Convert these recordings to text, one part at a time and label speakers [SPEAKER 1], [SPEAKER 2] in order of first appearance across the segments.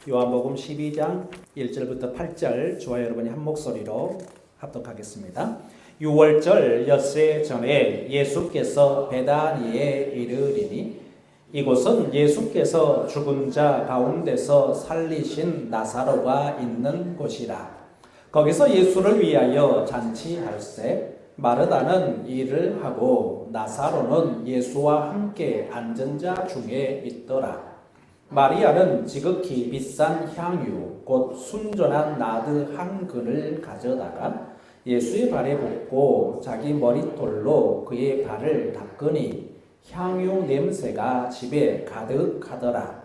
[SPEAKER 1] 요한복음 12장 1절부터 8절 저와 여러분이 한 목소리로 합독하겠습니다. 6월절 엿새 전에 예수께서 베다니에 이르리니 이곳은 예수께서 죽은 자 가운데서 살리신 나사로가 있는 곳이라. 거기서 예수를 위하여 잔치할세 마르다는 일을 하고 나사로는 예수와 함께 앉은 자 중에 있더라. 마리아는 지극히 비싼 향유 곧 순전한 나드 한 근을 가져다가 예수의 발에 붓고 자기 머리털로 그의 발을 닦으니 향유 냄새가 집에 가득하더라.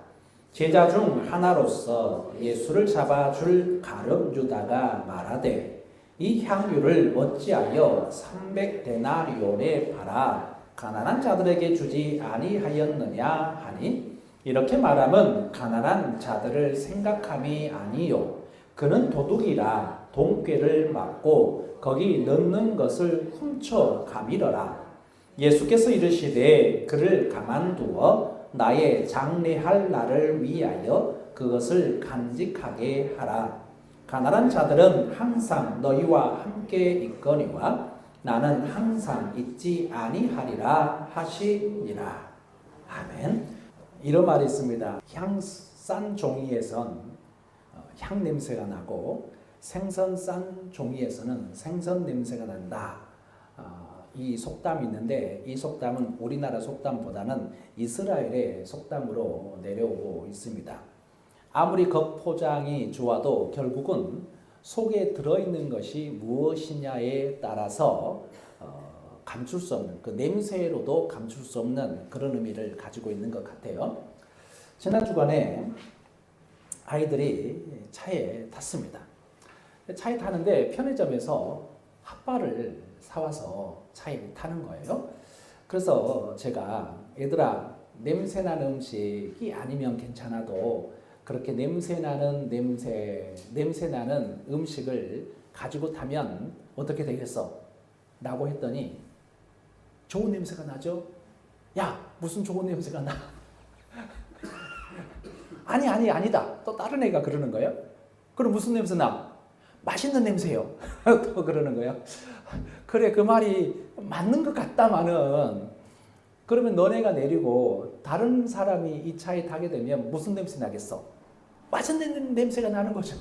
[SPEAKER 1] 제자 중 하나로서 예수를 잡아줄 가룟 유다가 말하되 이 향유를 어찌하여 300데나리온에 팔아 가난한 자들에게 주지 아니하였느냐 하니 이렇게 말하면 가난한 자들을 생각함이 아니요 그는 도둑이라 돈꾀를 맞고 거기 넣는 것을 훔쳐 가밀어라. 예수께서 이르시되 그를 가만두어 나의 장례할 날을 위하여 그것을 간직하게 하라. 가난한 자들은 항상 너희와 함께 있거니와 나는 항상 있지 아니하리라 하시니라. 아멘. 이런 말이 있습니다. 싼 종이에선 향 냄새가 나고 생선 싼 종이에서는 생선 냄새가 난다. 이 속담이 있는데 이 속담은 우리나라 속담보다는 이스라엘의 속담으로 내려오고 있습니다. 아무리 겉포장이 좋아도 결국은 속에 들어있는 것이 무엇이냐에 따라서 감출 수 없는, 그 냄새로도 감출 수 없는 그런 의미를 가지고 있는 것 같아요. 지난 주간에 아이들이 차에 탔습니다. 차에 타는데 편의점에서 핫바를 사와서 차에 타는 거예요. 그래서 제가 얘들아 냄새나는 음식이 아니면 괜찮아도 그렇게 냄새나는 음식을 가지고 타면 어떻게 되겠어? 라고 했더니 좋은 냄새가 나죠? 야, 무슨 좋은 냄새가 나? 아니다. 또 다른 애가 그러는 거예요. 그럼 무슨 냄새 나? 맛있는 냄새요. 또 그러는 거예요. 그래, 그 말이 맞는 것 같다마는 그러면 너네가 내리고 다른 사람이 이 차에 타게 되면 무슨 냄새 나겠어? 맛있는 냄새가 나는 거죠.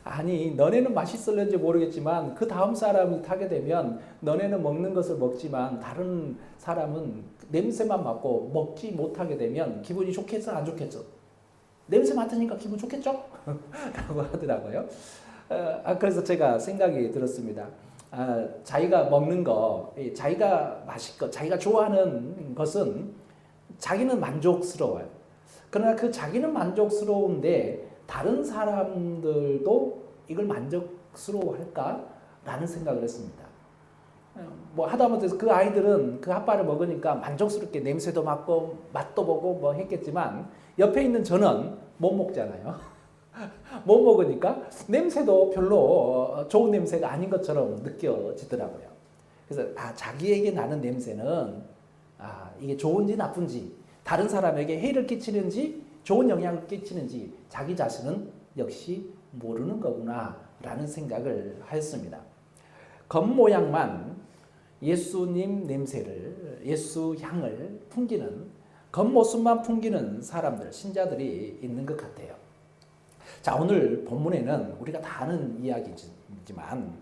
[SPEAKER 1] 아니, 너네는 맛있을는지 모르겠지만 그 다음 사람이 타게 되면 너네는 먹는 것을 먹지만 다른 사람은 냄새만 맡고 먹지 못하게 되면 기분이 좋겠어? 안 좋겠어? 냄새 맡으니까 기분 좋겠죠? 라고 하더라고요. 그래서 제가 생각이 들었습니다. 자기가 먹는 거, 자기가 맛있고 자기가 좋아하는 것은 자기는 만족스러워요. 그러나 그 자기는 만족스러운데 다른 사람들도 이걸 만족스러워할까라는 생각을 했습니다. 뭐 하다못해 그 아이들은 그 핫바를 먹으니까 만족스럽게 냄새도 맡고 맛도 보고 뭐 했겠지만 옆에 있는 저는 못 먹잖아요. 못 먹으니까 냄새도 별로 좋은 냄새가 아닌 것처럼 느껴지더라고요. 그래서 자기에게 나는 냄새는 이게 좋은지 나쁜지 다른 사람에게 해를 끼치는지 좋은 영향을 끼치는지 자기 자신은 역시 모르는 거구나 라는 생각을 하였습니다. 겉모양만 예수님 냄새를, 예수 향을 풍기는, 겉모습만 풍기는 사람들, 신자들이 있는 것 같아요. 자, 오늘 본문에는 우리가 다 아는 이야기지만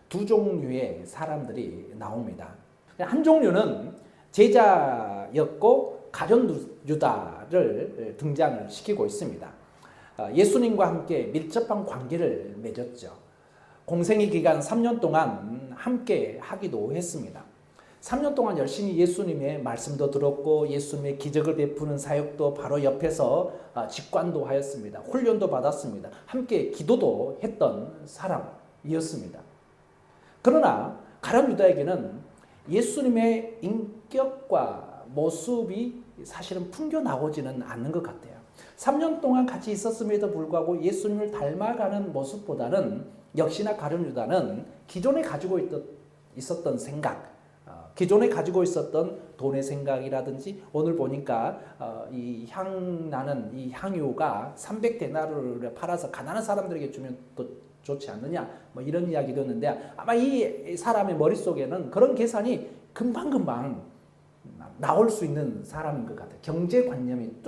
[SPEAKER 1] 두 종류의 사람들이 나옵니다. 한 종류는 제자였고 가룟 유다를 등장을 시키고 있습니다. 예수님과 함께 밀접한 관계를 맺었죠. 공생의 기간 3년 동안 함께 하기도 했습니다. 3년 동안 열심히 예수님의 말씀도 들었고 예수님의 기적을 베푸는 사역도 바로 옆에서 직관도 하였습니다. 훈련도 받았습니다. 함께 기도도 했던 사람이었습니다. 그러나 가룟 유다에게는 예수님의 인격과 모습이 사실은 풍겨 나오지는 않는 것 같아요. 3년 동안 같이 있었음에도 불구하고 예수님을 닮아가는 모습보다는 역시나 가룟 유다는 기존에 가지고 있었던 생각, 기존에 가지고 있었던 돈의 생각이라든지 오늘 보니까 이 향나는 이 향유가 300데나리온을 팔아서 가난한 사람들에게 주면 또 좋지 않느냐 뭐 이런 이야기도 있는데 아마 이 사람의 머릿속에는 그런 계산이 금방금방 나올 수 있는 사람인 것 같아요. 경제관념이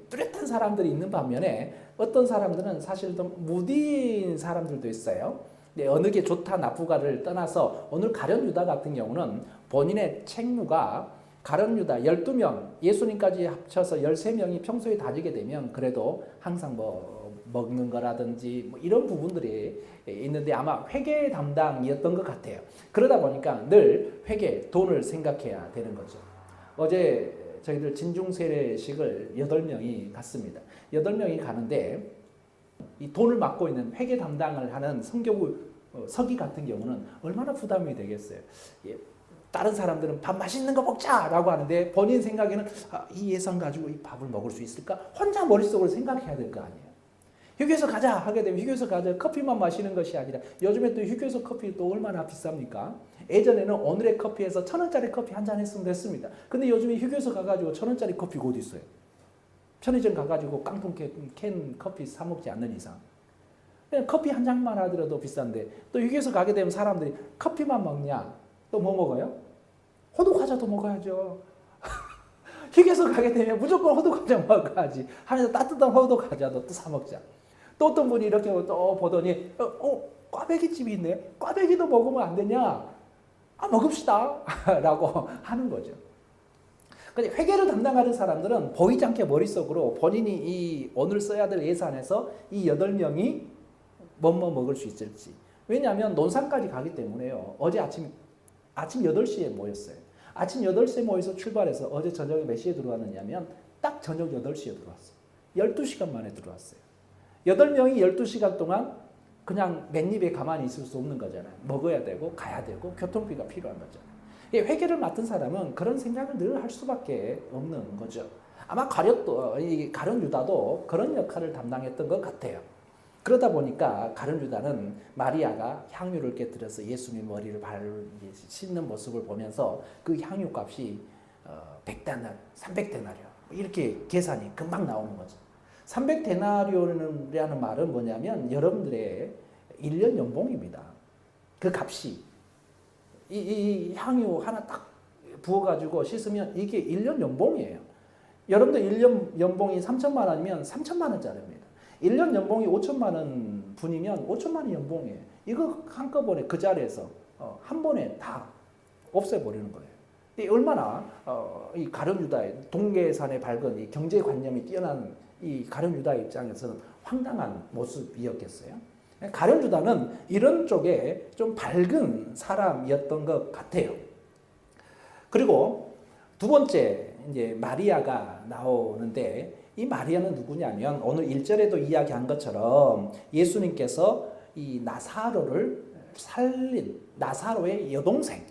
[SPEAKER 1] 뚜렷한 사람들이 있는 반면에 어떤 사람들은 사실 좀 무딘 사람들도 있어요. 어느 게 좋다 나쁘가를 떠나서 오늘 가룟 유다 같은 경우는 본인의 책무가 가룟 유다 12명 예수님까지 합쳐서 13명이 평소에 다지게 되면 그래도 항상 뭐 먹는 거라든지 뭐 이런 부분들이 있는데 아마 회계 담당이었던 것 같아요. 그러다 보니까 늘 회계 돈을 생각해야 되는 거죠. 어제 저희들 진중세례식을 8명이 갔습니다. 8명이 가는데 이 돈을 맡고 있는 회계 담당을 하는 성교부 서기 같은 경우는 얼마나 부담이 되겠어요. 예, 다른 사람들은 밥 맛있는 거 먹자라고 하는데 본인 생각에는 이 예산 가지고 이 밥을 먹을 수 있을까? 혼자 머릿속으로 생각해야 될 거 아니에요. 휴게소 가자 하게 되면 휴게소 가자 커피만 마시는 것이 아니라 요즘에 또 휴게소 커피 또 얼마나 비쌉니까? 예전에는 오늘의 커피에서 1,000원짜리 커피 한 잔 했으면 됐습니다. 근데 요즘에 휴게소 가가지고 1,000원짜리 커피가 어디 있어요? 편의점 가가지고 깡통 캔 커피 사 먹지 않는 이상 그냥 커피 한 잔만 하더라도 비싼데 또 휴게소 가게 되면 사람들이 커피만 먹냐? 또 뭐 먹어요? 호두 과자도 먹어야죠. 휴게소 가게 되면 무조건 호두 과자 먹어야지. 하면서 따뜻한 호두 과자도 또 사 먹자. 또 어떤 분이 이렇게 또 보더니 꽈배기 집이 있네. 꽈배기도 먹으면 안 되냐? 먹읍시다. 라고 하는 거죠. 근데 회계를 담당하는 사람들은 보이지 않게 머릿속으로 본인이 이 오늘 써야 될 예산에서 이 8명이 뭐 먹을 수 있을지. 왜냐하면 논산까지 가기 때문에요. 어제 아침 8시에 모였어요. 아침 8시에 모여서 출발해서 어제 저녁에 몇 시에 들어왔느냐면 딱 저녁 8시에 들어왔어요. 12시간 만에 들어왔어요. 8명이 12시간 동안 그냥 맨입에 가만히 있을 수 없는 거잖아요. 먹어야 되고 가야 되고 교통비가 필요한 거잖아요. 회계를 맡은 사람은 그런 생각을 늘 할 수밖에 없는 거죠. 아마 가룟 유다도 그런 역할을 담당했던 것 같아요. 그러다 보니까 가룟 유다는 마리아가 향유를 깨뜨려서 예수님 머리를 씻는 모습을 보면서 그 향유 값이 100데나리온, 300데나리온 이렇게 계산이 금방 나오는 거죠. 300데나리온이라는 말은 뭐냐면 여러분들의 1년 연봉입니다. 그 값이 이 향유 하나 딱 부어가지고 씻으면 이게 1년 연봉이에요. 여러분들 1년 연봉이 3천만 원이면 3천만 원짜리입니다. 1년 연봉이 5천만 원 분이면 5천만 원 연봉이에요. 이거 한꺼번에 그 자리에서 한 번에 다 없애버리는 거예요. 이 얼마나 이 가룟 유다의 동계산에 밝은 이 경제관념이 뛰어난 이 가룟 유다의 입장에서는 황당한 모습이었겠어요. 가룟 유다는 이런 쪽에 좀 밝은 사람이었던 것 같아요. 그리고 두 번째 이제 마리아가 나오는데 이 마리아는 누구냐면 오늘 1절에도 이야기한 것처럼 예수님께서 이 나사로를 살린 나사로의 여동생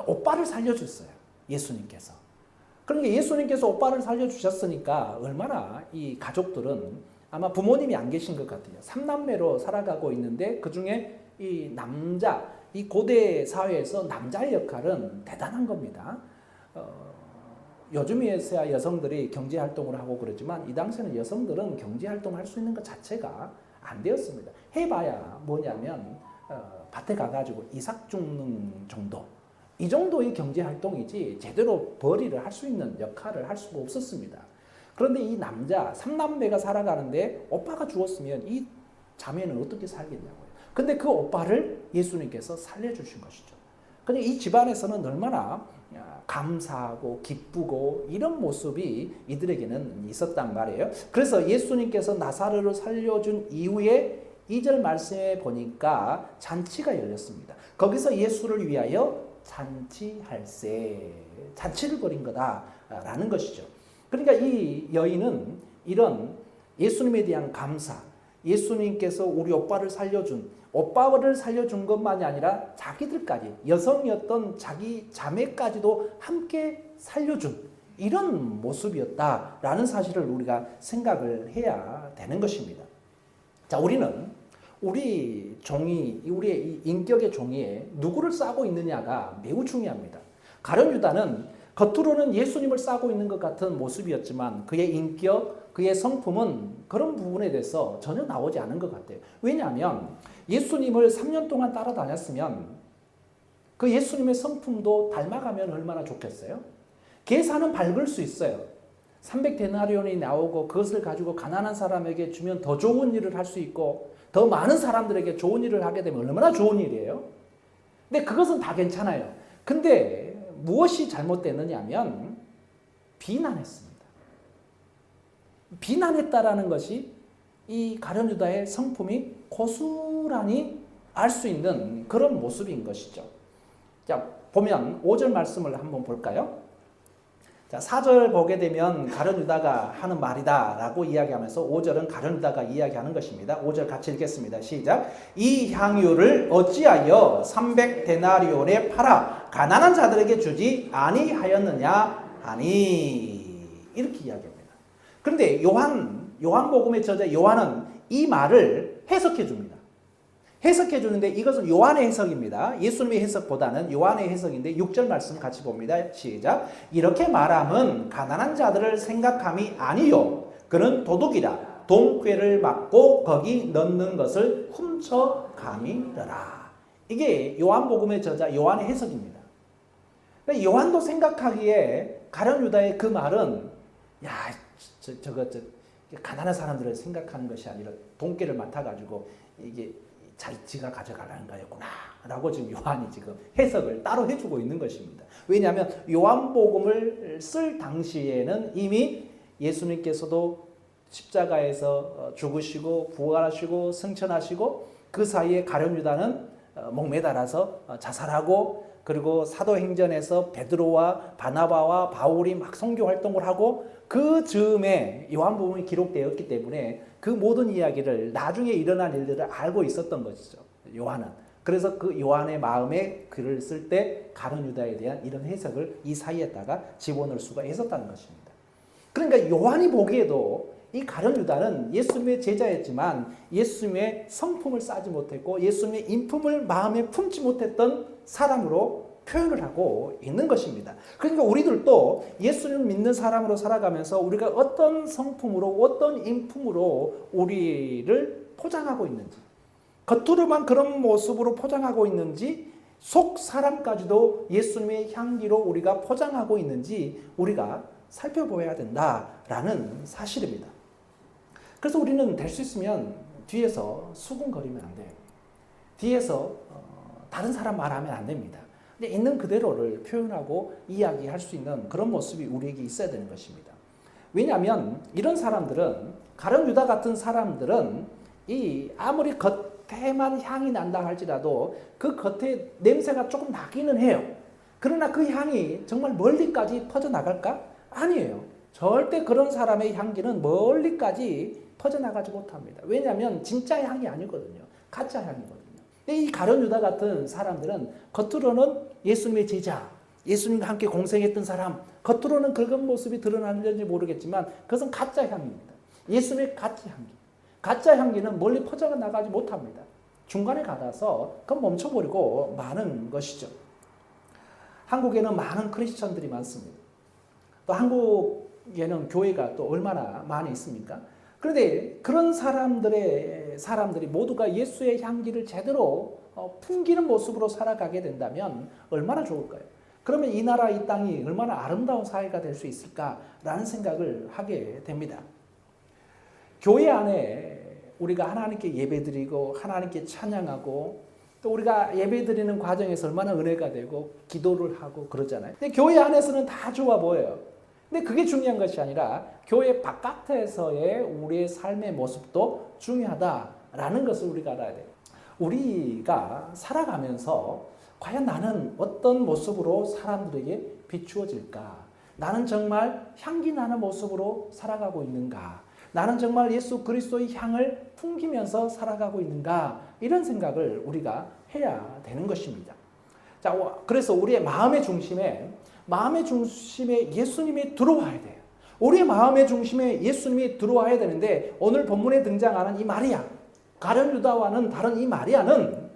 [SPEAKER 1] 오빠를 살려줬어요. 예수님께서. 그러니까 예수님께서 오빠를 살려주셨으니까 얼마나 이 가족들은 아마 부모님이 안 계신 것 같아요. 3남매로 살아가고 있는데 그중에 이 남자, 이 고대 사회에서 남자의 역할은 대단한 겁니다. 요즘에서야 여성들이 경제활동을 하고 그러지만 이 당시에는 여성들은 경제활동을 할 수 있는 것 자체가 안 되었습니다. 해봐야 뭐냐면 밭에 가가지고 이삭 줍는 정도. 이 정도의 경제활동이지 제대로 벌이를 할 수 있는 역할을 할 수가 없었습니다. 그런데 이 남자 3남매가 살아가는데 오빠가 죽었으면 이 자매는 어떻게 살겠냐고요. 근데 그 오빠를 예수님께서 살려주신 것이죠. 근데 이 집안에서는 얼마나 감사하고 기쁘고 이런 모습이 이들에게는 있었단 말이에요. 그래서 예수님께서 나사로를 살려준 이후에 2절 말씀에 보니까 잔치가 열렸습니다. 거기서 예수를 위하여 잔치할세, 잔치를 벌인 거다라는 것이죠. 그러니까 이 여인은 이런 예수님에 대한 감사, 예수님께서 우리 오빠를 살려준 것만이 아니라 자기들까지 여성이었던 자기 자매까지도 함께 살려준 이런 모습이었다라는 사실을 우리가 생각을 해야 되는 것입니다. 자, 우리는 우리의 이 인격의 종이에 누구를 싸고 있느냐가 매우 중요합니다. 가룟 유다는 겉으로는 예수님을 싸고 있는 것 같은 모습이었지만 그의 인격, 그의 성품은 그런 부분에 대해서 전혀 나오지 않은 것 같아요. 왜냐하면 예수님을 3년 동안 따라다녔으면 그 예수님의 성품도 닮아가면 얼마나 좋겠어요? 계산은 밝을 수 있어요. 300데나리온이 나오고 그것을 가지고 가난한 사람에게 주면 더 좋은 일을 할 수 있고 더 많은 사람들에게 좋은 일을 하게 되면 얼마나 좋은 일이에요? 근데 그것은 다 괜찮아요. 근데 무엇이 잘못됐느냐 하면 비난했습니다. 비난했다라는 것이 이 가룟 유다의 성품이 고스란히 알 수 있는 그런 모습인 것이죠. 자, 보면 5절 말씀을 한번 볼까요? 자, 4절 보게 되면 가룟 유다가 하는 말이다 라고 이야기하면서 5절은 가룟 유다가 이야기하는 것입니다. 5절 같이 읽겠습니다. 시작. 이 향유를 어찌하여 300데나리온에 팔아 가난한 자들에게 주지 아니하였느냐 하니, 이렇게 이야기합니다. 그런데 요한복음의 저자 요한은 이 말을 해석해 줍니다. 해석해 주는데 이것은 요한의 해석입니다. 예수님의 해석보다는 요한의 해석인데 6절 말씀 같이 봅니다. 시작. 이렇게 말함은 가난한 자들을 생각함이 아니요 그는 도둑이라 돈꾀를 맞고 거기 넣는 것을 훔쳐감이더라. 이게 요한복음의 저자 요한의 해석입니다. 요한도 생각하기에 가룟 유다의 그 말은 저거 가난한 사람들을 생각하는 것이 아니라 돈꾀를 맡아가지고 이게 지가 가져가라는 거였구나 라고 지금 요한이 지금 해석을 따로 해주고 있는 것입니다. 왜냐하면 요한복음을 쓸 당시에는 이미 예수님께서도 십자가에서 죽으시고 부활하시고 승천하시고 그 사이에 가룟 유다는 목매달아서 자살하고, 그리고 사도행전에서 베드로와 바나바와 바울이 막 선교 활동을 하고 그 즈음에 요한복음이 기록되었기 때문에 그 모든 이야기를 나중에 일어난 일들을 알고 있었던 것이죠. 요한은. 그래서 그 요한의 마음에 글을 쓸 때 가룟 유다에 대한 이런 해석을 이 사이에다가 집어넣을 수가 있었다는 것입니다. 그러니까 요한이 보기에도 이 가룟 유다는 예수님의 제자였지만 예수님의 성품을 싸지 못했고 예수님의 인품을 마음에 품지 못했던 사람으로 표현을 하고 있는 것입니다. 그러니까 우리들도 예수님을 믿는 사람으로 살아가면서 우리가 어떤 성품으로 어떤 인품으로 우리를 포장하고 있는지, 겉으로만 그런 모습으로 포장하고 있는지 속 사람까지도 예수님의 향기로 우리가 포장하고 있는지 우리가 살펴보아야 된다라는 사실입니다. 그래서 우리는 될 수 있으면 뒤에서 수군거리면 안 돼요. 뒤에서 다른 사람 말하면 안 됩니다. 근데 있는 그대로를 표현하고 이야기할 수 있는 그런 모습이 우리에게 있어야 되는 것입니다. 왜냐하면 이런 사람들은, 가룟 유다 같은 사람들은 아무리 겉에만 향이 난다 할지라도 그 겉에 냄새가 조금 나기는 해요. 그러나 그 향이 정말 멀리까지 퍼져나갈까? 아니에요. 절대 그런 사람의 향기는 멀리까지 퍼져나가지 못합니다. 왜냐하면 진짜 향이 아니거든요. 가짜 향이거든요. 근데 이 가룟 유다 같은 사람들은 겉으로는 예수님의 제자, 예수님과 함께 공생했던 사람, 겉으로는 그런 모습이 드러나는지 모르겠지만 그것은 가짜 향입니다. 예수님의 가짜 향기. 가짜 향기는 멀리 퍼져나가지 못합니다. 중간에 가서 그건 멈춰버리고 마는 것이죠. 한국에는 많은 크리스천들이 많습니다. 또 한국에는 교회가 또 얼마나 많이 있습니까? 그런데 그런 사람들이 모두가 예수의 향기를 제대로 풍기는 모습으로 살아가게 된다면 얼마나 좋을까요? 그러면 이 나라 이 땅이 얼마나 아름다운 사회가 될 수 있을까라는 생각을 하게 됩니다. 교회 안에 우리가 하나님께 예배드리고 하나님께 찬양하고 또 우리가 예배드리는 과정에서 얼마나 은혜가 되고 기도를 하고 그러잖아요. 근데 교회 안에서는 다 좋아 보여요. 근데 그게 중요한 것이 아니라 교회 바깥에서의 우리의 삶의 모습도 중요하다라는 것을 우리가 알아야 돼요. 우리가 살아가면서 과연 나는 어떤 모습으로 사람들에게 비추어질까? 나는 정말 향기 나는 모습으로 살아가고 있는가? 나는 정말 예수 그리스도의 향을 풍기면서 살아가고 있는가? 이런 생각을 우리가 해야 되는 것입니다. 자, 그래서 우리의 마음의 중심에 예수님이 들어와야 돼요. 우리의 마음의 중심에 예수님이 들어와야 되는데 오늘 본문에 등장하는 이 마리아, 가룟 유다와는 다른 이 마리아는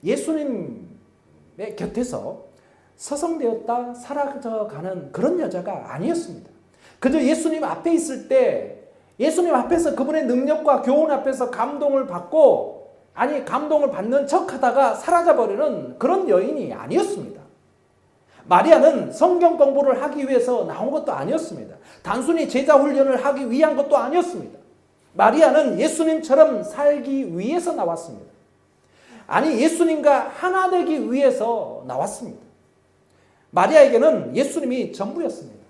[SPEAKER 1] 예수님의 곁에서 서성되었다 사라져가는 그런 여자가 아니었습니다. 그저 예수님 앞에 있을 때 예수님 앞에서 그분의 능력과 교훈 앞에서 감동을 받고 감동을 받는 척하다가 사라져버리는 그런 여인이 아니었습니다. 마리아는 성경 공부를 하기 위해서 나온 것도 아니었습니다. 단순히 제자 훈련을 하기 위한 것도 아니었습니다. 마리아는 예수님처럼 살기 위해서 나왔습니다. 예수님과 하나 되기 위해서 나왔습니다. 마리아에게는 예수님이 전부였습니다.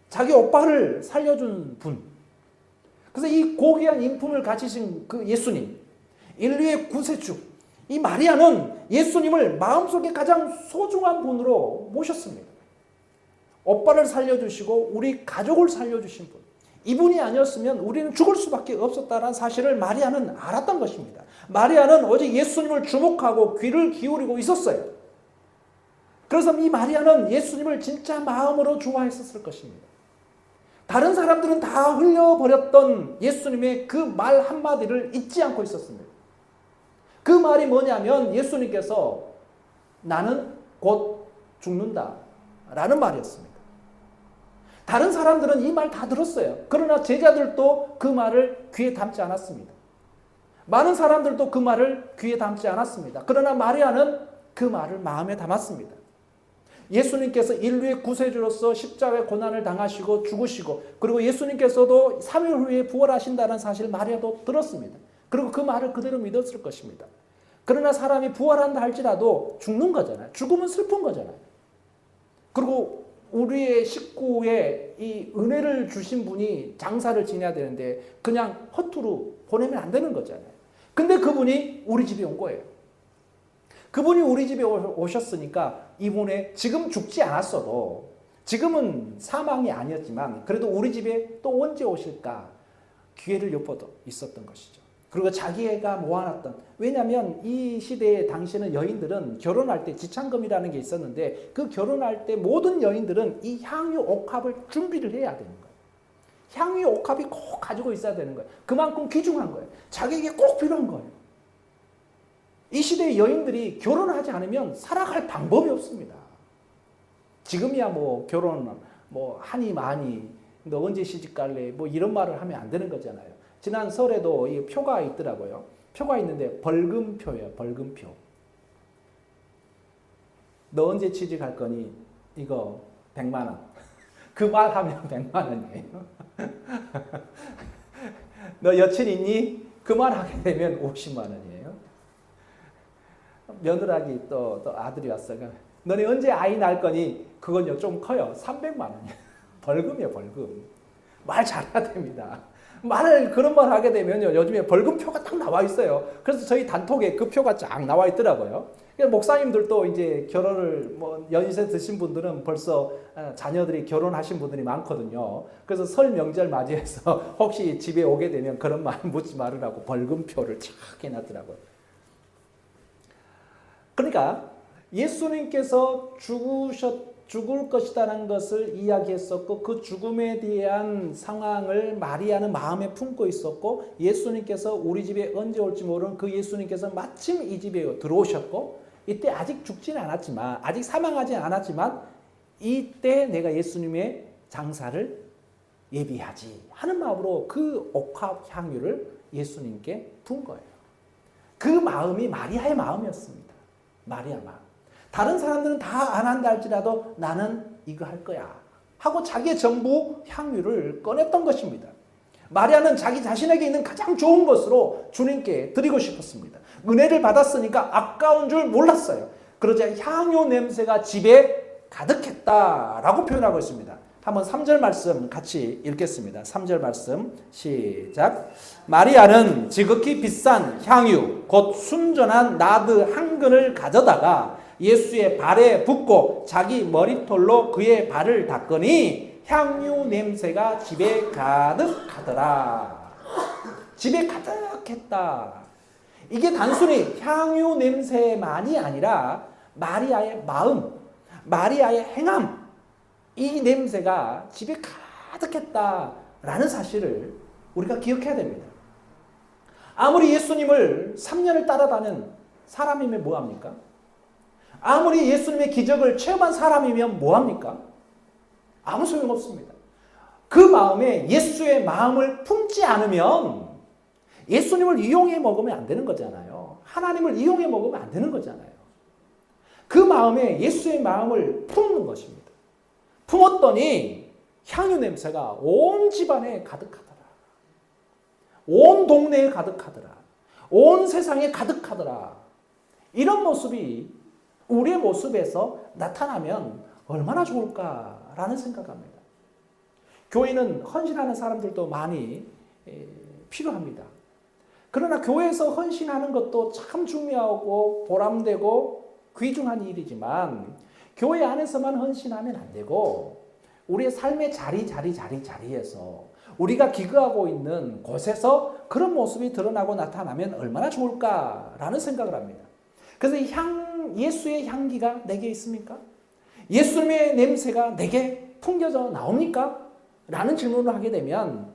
[SPEAKER 1] 자기 오빠를 살려준 분. 그래서 이 고귀한 인품을 가지신 그 예수님, 인류의 구세주, 이 마리아는 예수님을 마음속에 가장 소중한 분으로 모셨습니다. 오빠를 살려주시고 우리 가족을 살려주신 분. 이분이 아니었으면 우리는 죽을 수밖에 없었다는 사실을 마리아는 알았던 것입니다. 마리아는 오직 예수님을 주목하고 귀를 기울이고 있었어요. 그래서 이 마리아는 예수님을 진짜 마음으로 좋아했었을 것입니다. 다른 사람들은 다 흘려버렸던 예수님의 그 말 한마디를 잊지 않고 있었습니다. 그 말이 뭐냐면 예수님께서 나는 곧 죽는다 라는 말이었습니다. 다른 사람들은 이 말 다 들었어요. 그러나 제자들도 그 말을 귀에 담지 않았습니다. 많은 사람들도 그 말을 귀에 담지 않았습니다. 그러나 마리아는 그 말을 마음에 담았습니다. 예수님께서 인류의 구세주로서 십자가의 고난을 당하시고 죽으시고 그리고 예수님께서도 3일 후에 부활하신다는 사실 마리아도 들었습니다. 그리고 그 말을 그대로 믿었을 것입니다. 그러나 사람이 부활한다 할지라도 죽는 거잖아요. 죽으면 슬픈 거잖아요. 그리고 우리의 식구에 이 은혜를 주신 분이 장사를 지내야 되는데 그냥 허투루 보내면 안 되는 거잖아요. 근데 그분이 우리 집에 온 거예요. 그분이 우리 집에 오셨으니까 이분의 지금 죽지 않았어도 지금은 사망이 아니었지만 그래도 우리 집에 또 언제 오실까 기회를 엿보고 있었던 것이죠. 그리고 자기가 모아놨던, 왜냐하면 이 시대에 당시에는 여인들은 결혼할 때 지창금이라는 게 있었는데 그 결혼할 때 모든 여인들은 이 향유 옥합을 준비를 해야 되는 거예요. 향유 옥합이 꼭 가지고 있어야 되는 거예요. 그만큼 귀중한 거예요. 자기에게 꼭 필요한 거예요. 이 시대의 여인들이 결혼하지 않으면 살아갈 방법이 없습니다. 지금이야 뭐 결혼 하니 마니 너 언제 시집 갈래 이런 말을 하면 안 되는 거잖아요. 지난 설에도 이 표가 있더라고요. 표가 있는데 벌금표예요. 벌금표. 너 언제 취직할 거니? 이거 100만 원. 그 말 하면 100만 원이에요. 너 여친 있니? 그 말 하게 되면 50만 원이에요. 며느라기 또 아들이 왔어요. 너네 언제 아이 낳을 거니? 그건요 좀 커요. 300만 원이에요. 벌금이에요. 벌금. 말 잘해야 됩니다. 그런 말 하게 되면요 요즘에 벌금표가 딱 나와 있어요. 그래서 저희 단톡에 그 표가 쫙 나와 있더라고요. 목사님들도 이제 결혼을 연세 드신 분들은 벌써 자녀들이 결혼하신 분들이 많거든요. 그래서 설 명절 맞이해서 혹시 집에 오게 되면 그런 말 묻지 말으라고 벌금표를 쫙 해놨더라고요. 그러니까 예수님께서 죽을 것이라는 것을 이야기했었고 그 죽음에 대한 상황을 마리아는 마음에 품고 있었고 예수님께서 우리 집에 언제 올지 모르는 그 예수님께서 마침 이 집에 들어오셨고 이때 아직 죽지는 않았지만 아직 사망하지 않았지만 이때 내가 예수님의 장사를 예비하지 하는 마음으로 그 옥합 향유를 예수님께 분 거예요. 그 마음이 마리아의 마음이었습니다. 마리아 마음. 다른 사람들은 다 안 한다 할지라도 나는 이거 할 거야 하고 자기의 전부 향유를 꺼냈던 것입니다. 마리아는 자기 자신에게 있는 가장 좋은 것으로 주님께 드리고 싶었습니다. 은혜를 받았으니까 아까운 줄 몰랐어요. 그러자 향유 냄새가 집에 가득했다라고 표현하고 있습니다. 한번 3절 말씀 같이 읽겠습니다. 3절 말씀 시작. 마리아는 지극히 비싼 향유 곧 순전한 나드 한 근을 가져다가 예수의 발에 붓고 자기 머리털로 그의 발을 닦으니 향유 냄새가 집에 가득하더라. 집에 가득했다. 이게 단순히 향유 냄새만이 아니라 마리아의 마음, 마리아의 행함, 이 냄새가 집에 가득했다라는 사실을 우리가 기억해야 됩니다. 아무리 예수님을 3년을 따라다닌 사람이면 뭐합니까? 아무리 예수님의 기적을 체험한 사람이면 뭐합니까? 아무 소용없습니다. 그 마음에 예수의 마음을 품지 않으면 예수님을 이용해 먹으면 안 되는 거잖아요. 하나님을 이용해 먹으면 안 되는 거잖아요. 그 마음에 예수의 마음을 품는 것입니다. 품었더니 향유 냄새가 온 집안에 가득하더라. 온 동네에 가득하더라. 온 세상에 가득하더라. 이런 모습이 우리의 모습에서 나타나면 얼마나 좋을까라는 생각합니다. 교회는 헌신하는 사람들도 많이 필요합니다. 그러나 교회에서 헌신하는 것도 참 중요하고 보람되고 귀중한 일이지만 교회 안에서만 헌신하면 안 되고 우리의 삶의 자리에서 우리가 기거하고 있는 곳에서 그런 모습이 드러나고 나타나면 얼마나 좋을까라는 생각을 합니다. 그래서 예수의 향기가 내게 있습니까? 예수님의 냄새가 내게 풍겨져 나옵니까? 라는 질문을 하게 되면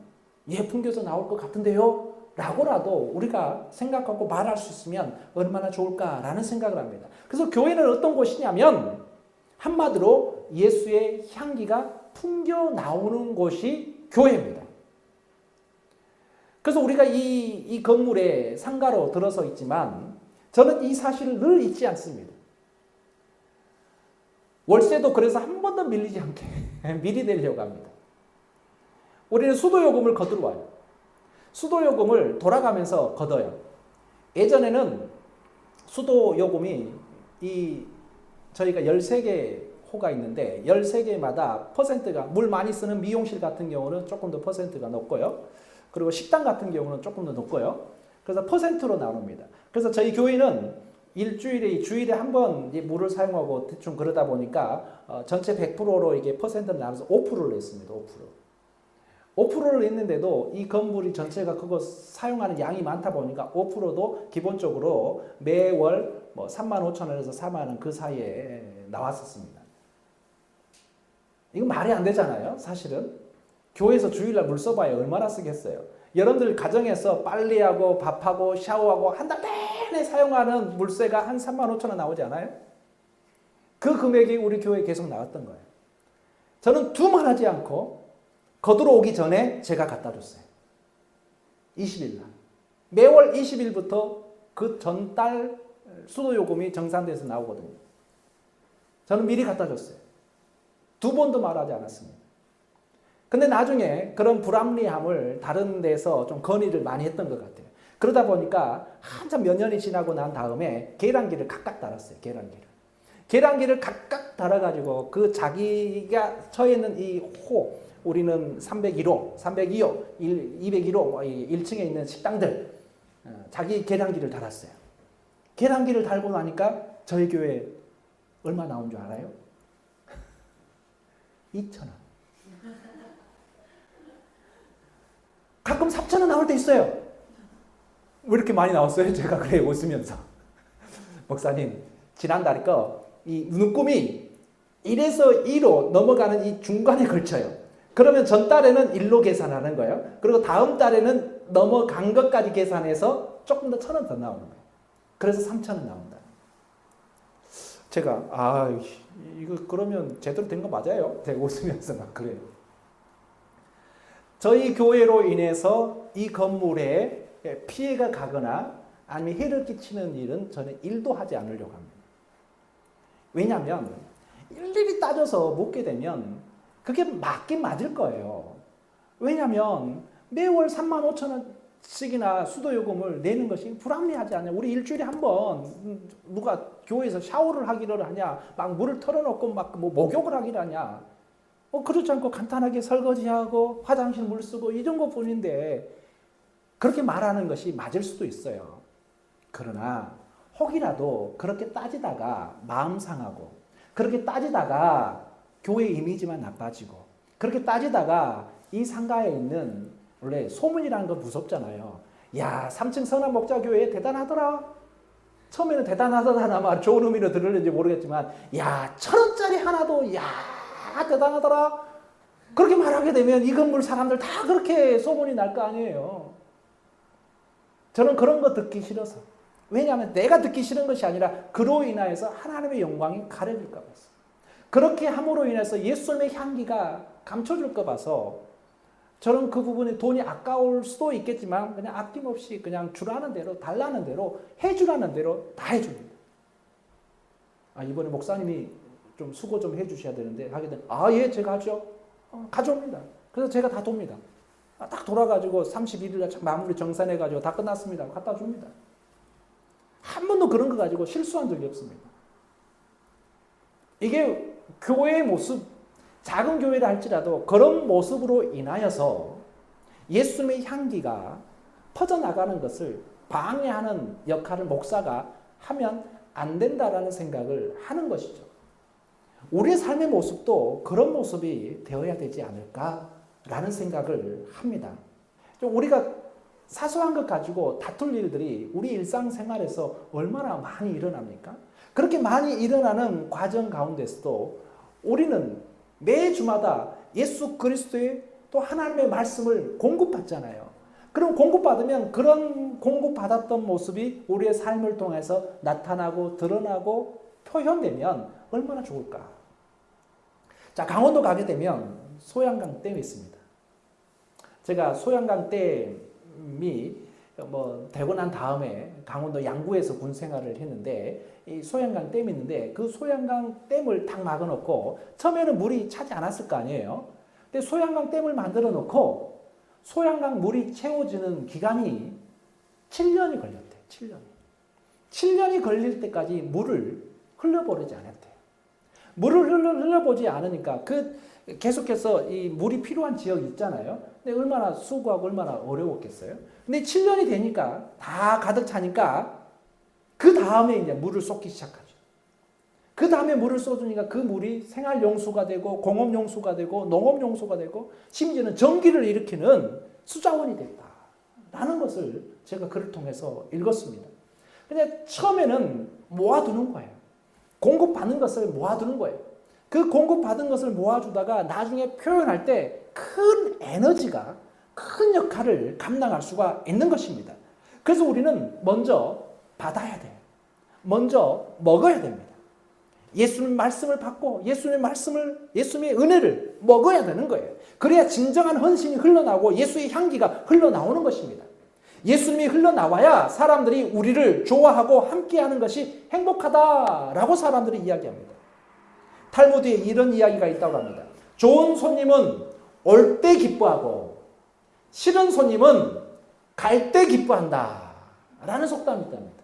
[SPEAKER 1] 예, 풍겨져 나올 것 같은데요? 라고라도 우리가 생각하고 말할 수 있으면 얼마나 좋을까라는 생각을 합니다. 그래서 교회는 어떤 곳이냐면 한마디로 예수의 향기가 풍겨 나오는 곳이 교회입니다. 그래서 우리가 이 건물에 상가로 들어서 있지만 저는 이 사실을 늘 잊지 않습니다. 월세도 그래서 한 번도 밀리지 않게 미리 내려고 합니다. 우리는 수도요금을 거두러 와요. 수도요금을 돌아가면서 걷어요. 예전에는 수도요금이 저희가 13개 호가 있는데 13개마다 퍼센트가 물 많이 쓰는 미용실 같은 경우는 조금 더 퍼센트가 높고요. 그리고 식당 같은 경우는 조금 더 높고요. 그래서 퍼센트로 나눕니다. 그래서 저희 교회는 주일에 한 번 물을 사용하고 대충 그러다 보니까 전체 100%로 이게 퍼센트를 나눠서 5%를 냈습니다. 5%를 냈는데도 이 건물이 전체가 그거 사용하는 양이 많다 보니까 5%도 기본적으로 매월 35,000원에서 4만원 그 사이에 나왔었습니다. 이거 말이 안 되잖아요. 사실은 교회에서 주일날 물 써봐야 얼마나 쓰겠어요. 여러분들 가정에서 빨래하고 밥하고 샤워하고 한 달 내내 사용하는 물세가 한 35,000원 나오지 않아요? 그 금액이 우리 교회에 계속 나왔던 거예요. 저는 두말하지 않고 거들어 오기 전에 제가 갖다 줬어요. 20일 날. 매월 20일부터 그 전달 수도요금이 정산돼서 나오거든요. 저는 미리 갖다 줬어요. 두 번도 말하지 않았습니다. 근데 나중에 그런 불합리함을 다른 데서 좀 건의를 많이 했던 것 같아요. 그러다 보니까 한참 몇 년이 지나고 난 다음에 계량기를 각각 달았어요. 계량기를 각각 달아가지고 그 자기가 처해 있는 이 호, 우리는 301호, 302호, 201호 1층에 있는 식당들 자기 계량기를 달았어요. 계량기를 달고 나니까 저희 교회 얼마 나온 줄 알아요? 2,000원. 가끔 3,000원 나올 때 있어요. 왜 이렇게 많이 나왔어요? 제가 그래 웃으면서. 목사님, 지난달에 이 눈금이 1에서 2로 넘어가는 이 중간에 걸쳐요. 그러면 전달에는 1로 계산하는 거예요. 그리고 다음 달에는 넘어간 것까지 계산해서 조금 더 1,000원 더 나오는 거예요. 그래서 3,000원 나온다. 제가 이거 그러면 제대로 된 거 맞아요? 제가 웃으면서 막 그래요. 저희 교회로 인해서 이 건물에 피해가 가거나 아니면 해를 끼치는 일은 저는 1도 하지 않으려고 합니다. 왜냐하면 일일이 따져서 묻게 되면 그게 맞긴 맞을 거예요. 왜냐하면 매월 35,000원씩이나 수도요금을 내는 것이 불합리하지 않냐. 우리 일주일에 한 번 누가 교회에서 샤워를 하기를 하냐, 막 물을 털어놓고 막 목욕을 하기를 하냐. 그렇지 않고 간단하게 설거지하고 화장실 물 쓰고 이런 것뿐인데 그렇게 말하는 것이 맞을 수도 있어요. 그러나 혹이라도 그렇게 따지다가 마음 상하고 그렇게 따지다가 교회 이미지만 나빠지고 그렇게 따지다가 이 상가에 있는 원래 소문이라는 건 무섭잖아요. 야, 3층 선한목자교회 대단하더라. 처음에는 대단하다나 말 좋은 의미로 들을는지 모르겠지만 야, 1,000원짜리 하나도 야 대단하더라. 그렇게 말하게 되면 이 건물 사람들 다 그렇게 소문이 날 거 아니에요. 저는 그런 거 듣기 싫어서. 왜냐하면 내가 듣기 싫은 것이 아니라 그로 인하여서 하나님의 영광이 가려질까 봐서. 그렇게 함으로 인해서 예수님의 향기가 감춰질까 봐서 저는 그 부분에 돈이 아까울 수도 있겠지만 그냥 아낌없이 그냥 주라는 대로 달라는 대로 해주라는 대로 다 해줍니다. 이번에 목사님이 좀 수고 좀 해주셔야 되는데 하게 되면 예 제가 하죠. 가져옵니다. 그래서 제가 다 돕니다. 딱 돌아가지고 31일날 마무리 정산해가지고 다 끝났습니다. 갖다 줍니다. 한 번도 그런 거 가지고 실수한 적이 없습니다. 이게 교회의 모습, 작은 교회라 할지라도 그런 모습으로 인하여서 예수님의 향기가 퍼져나가는 것을 방해하는 역할을 목사가 하면 안 된다라는 생각을 하는 것이죠. 우리의 삶의 모습도 그런 모습이 되어야 되지 않을까라는 생각을 합니다. 좀 우리가 사소한 것 가지고 다툴 일들이 우리 일상생활에서 얼마나 많이 일어납니까? 그렇게 많이 일어나는 과정 가운데서도 우리는 매주마다 예수 그리스도의 또 하나님의 말씀을 공급받잖아요. 그럼 공급받으면 그런 공급받았던 모습이 우리의 삶을 통해서 나타나고 드러나고 표현되면 얼마나 좋을까? 자, 강원도 가게 되면 소양강 댐이 있습니다. 제가 소양강 댐이 되고 난 다음에 강원도 양구에서 군 생활을 했는데 이 소양강 댐이 있는데 그 소양강 댐을 딱 막아놓고 처음에는 물이 차지 않았을 거 아니에요. 근데 소양강 댐을 만들어 놓고 소양강 물이 채워지는 기간이 7년이 걸렸대요. 7년이 걸릴 때까지 물을 흘려보내지 않았대요. 물을 흘려보지 않으니까 계속해서 이 물이 필요한 지역이 있잖아요. 근데 얼마나 수고하고 얼마나 어려웠겠어요. 근데 7년이 되니까 다 가득 차니까 그 다음에 이제 물을 쏟기 시작하죠. 그 다음에 물을 쏟으니까 그 물이 생활용수가 되고 공업용수가 되고 농업용수가 되고 심지어는 전기를 일으키는 수자원이 됐다라는 것을 제가 글을 통해서 읽었습니다. 근데 처음에는 모아두는 거예요. 공급받는 것을 모아두는 거예요. 그 공급받은 것을 모아주다가 나중에 표현할 때 큰 에너지가 큰 역할을 감당할 수가 있는 것입니다. 그래서 우리는 먼저 받아야 돼요. 먼저 먹어야 됩니다. 예수님 말씀을 받고 예수님의 은혜를 먹어야 되는 거예요. 그래야 진정한 헌신이 흘러나오고 예수의 향기가 흘러나오는 것입니다. 예수님이 흘러나와야 사람들이 우리를 좋아하고 함께하는 것이 행복하다라고 사람들이 이야기합니다. 탈무드에 이런 이야기가 있다고 합니다. 좋은 손님은 올 때 기뻐하고 싫은 손님은 갈 때 기뻐한다 라는 속담이 있답니다.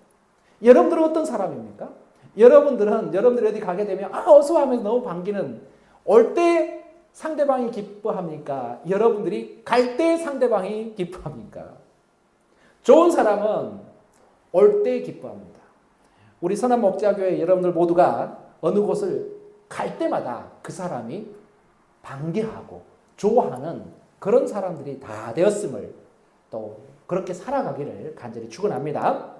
[SPEAKER 1] 여러분들은 어떤 사람입니까? 여러분들이 어디 가게 되면 어서 하면서 너무 반기는 올 때 상대방이 기뻐합니까? 여러분들이 갈 때 상대방이 기뻐합니까? 좋은 사람은 올 때 기뻐합니다. 우리 선한목자교회 여러분들 모두가 어느 곳을 갈 때마다 그 사람이 반겨하고 좋아하는 그런 사람들이 다 되었음을 또 그렇게 살아가기를 간절히 축원합니다.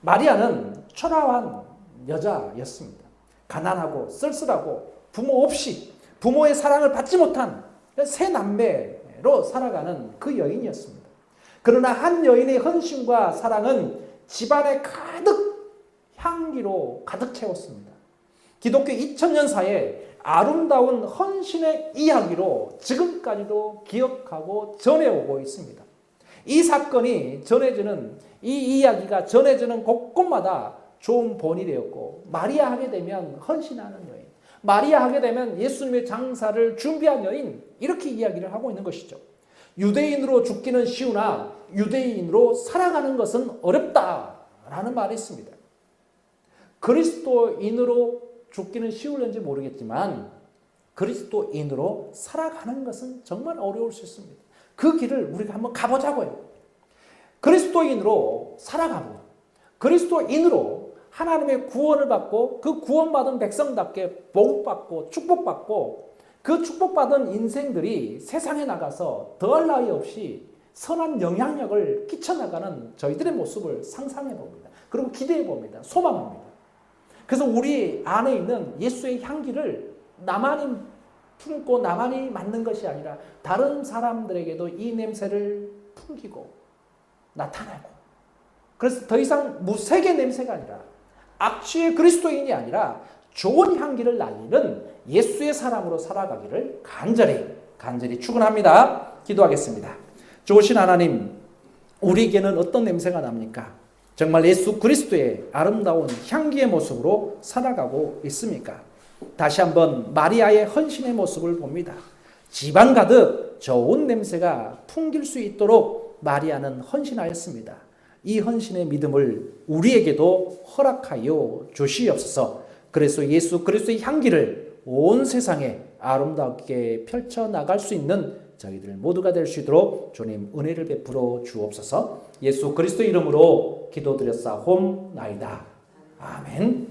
[SPEAKER 1] 마리아는 초라한 여자였습니다. 가난하고 쓸쓸하고 부모 없이 부모의 사랑을 받지 못한 세 남매로 살아가는 그 여인이었습니다. 그러나 한 여인의 헌신과 사랑은 집안에 가득 향기로 가득 채웠습니다. 기독교 2000년사에 아름다운 헌신의 이야기로 지금까지도 기억하고 전해오고 있습니다. 이 사건이 전해지는 이 이야기가 전해지는 곳곳마다 좋은 본이 되었고 마리아 하게 되면 헌신하는 여인, 마리아 하게 되면 예수님의 장사를 준비한 여인 이렇게 이야기를 하고 있는 것이죠. 유대인으로 죽기는 쉬우나 유대인으로 살아가는 것은 어렵다라는 말이 있습니다. 그리스도인으로 죽기는 쉬울는지 모르겠지만 그리스도인으로 살아가는 것은 정말 어려울 수 있습니다. 그 길을 우리가 한번 가보자고요. 그리스도인으로 살아가고 그리스도인으로 하나님의 구원을 받고 그 구원받은 백성답게 복받고 축복받고 그 축복받은 인생들이 세상에 나가서 더할 나위 없이 선한 영향력을 끼쳐나가는 저희들의 모습을 상상해 봅니다. 그리고 기대해 봅니다. 소망합니다. 그래서 우리 안에 있는 예수의 향기를 나만이 품고 나만이 맡는 것이 아니라 다른 사람들에게도 이 냄새를 풍기고 나타내고, 그래서 더 이상 무색의 냄새가 아니라 악취의 그리스도인이 아니라 좋은 향기를 날리는 예수의 사람으로 살아가기를 간절히 축원합니다. 기도하겠습니다. 좋으신 하나님, 우리에게는 어떤 냄새가 납니까? 정말 예수 그리스도의 아름다운 향기의 모습으로 살아가고 있습니까? 다시 한번 마리아의 헌신의 모습을 봅니다. 집안 가득 좋은 냄새가 풍길 수 있도록 마리아는 헌신하였습니다. 이 헌신의 믿음을 우리에게도 허락하여 주시옵소서. 그래서 예수 그리스도의 향기를 온 세상에 아름답게 펼쳐나갈 수 있는 저희들 모두가 될 수 있도록 주님 은혜를 베풀어 주옵소서. 예수 그리스도 이름으로 기도드렸사옵나이다. 아멘.